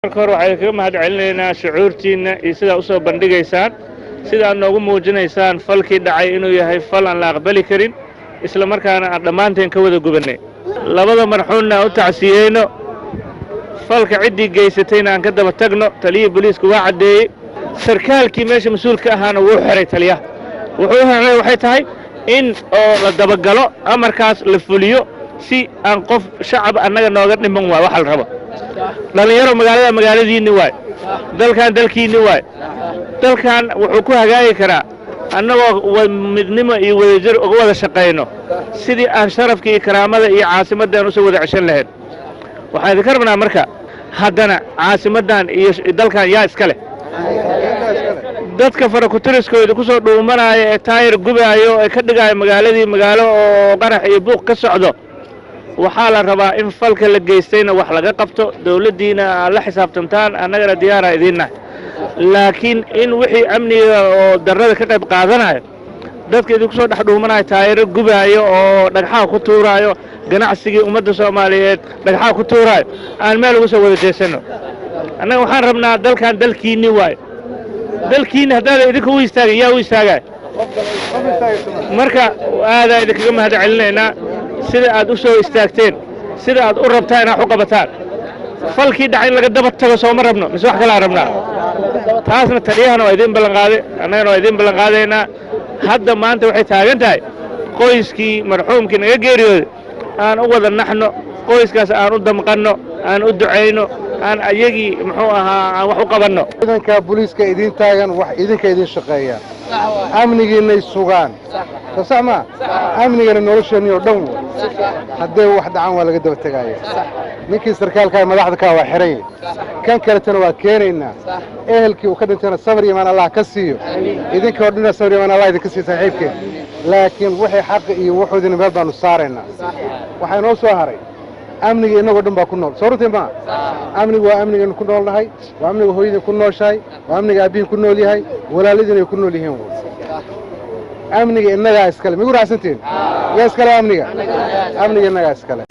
marka hore waxay kaga mahad celinaynaa shucuurtiina iyo sida u soo bandhigaysaan sida aad noogu muujinaysaan falkii dhacay inuu yahay fal aan la aqbali karin isla markaana aan dhammaanteen ka wada gubanay labada marxuumna u tacsiyeyno falka ciddii geysatayna aan ka daba tagno taliyii booliisku waa caddeeyey sarkaalkii meesha mas-uulka ahaana wuu xiray taliyaha wuxuu xiray waxay tahay in oo la dabagalo amarkaas la fuliyo si aan qof shacab annaga nooga dhiman waa waxa la rabo dhalinyaro magaaladiinni waay dalkan dalkiinni waay dalkan wuxuu ku hagaagi karaa annagoo midnimo iyo wadajir uga wada shaqayno sidii aan sharafkii iyo karaamada iyo caasimadan u soo wada ceshan lahayn waxaan idinka rabnaa marka haddana caasimadan iyo dalkan yaa iska leh dadka farakutiriskooda ku soo dhuumanaya ee taayir gubaayo ee ka dhigaayo magaaladii magaalo oo qarax iyo buuq ka socdo waxaa la rabaa in falka la geystayna wax laga qabto dawladdiina aad la xisaabtantaan annagana diyaara idinnahay laakiin in wixii amniga oo darrada ka qayb qaadanayo dadka idinku soo dhex dhuumanayo taayiro gubaayo oo dhagxaha ku tuuraayo ganacsigii ummadda soomaaliyeed dhagxaha ku tuuraayo aan meel ugu soo wada jeesanno annaga waxaan rabnaa dalkan dalkiinni waayo dalkiinni haddaada idinka u istaagay yaa u istaagay marka aadaa idinkaga mahad celinaynaa sida aad u soo istaagteen sida aad u rabtaan inaad u qabataan falkii dhacay in laga daba tago sooma rabno mise wax kale aan rabnaa taasna taliyahana waa idiin ballanqaaday annagana waa idiin ballanqaadaynaa hadda maanta waxay taagan tahay qoyskii marxuumkii naga geeriyooday aan u wada naxno qoyskaas aan u damqanno aan u ducayno aan ayagii muxuu ahaa aan wax u qabanno ciidanka booliiska idiin taagan wax idinka idiin shaqeeya amnigiinay sugaan sax ma amnigana nolosheenii oo dhan hadday wax dhacaan waa laga daba tegaaya ninkii sarkaalka madaxda ka waa xiran kan kale waa keenaynaa ehelkii uu ka dhintayna sabir iyo imaan Allah ka siiyo idinka oo dhan sabir iyo imaan Allah idinka siiyo saaxiibkeen laakiin wixii xaq iyo wuxuudina meel baanu saaraynaa waxay noo soo haray amniga inagoo dhan baa ku nool soo runtii ma amnigu waa amnigeenu ku noolnahay waa amniga hooyadii ku nooshahay waa amniga aabbihiin ku nool yahay walaaladiina ay ku nool yihiin amniga innagaa iskale migu raacsantiin yaa iskale amniga innagaa iskale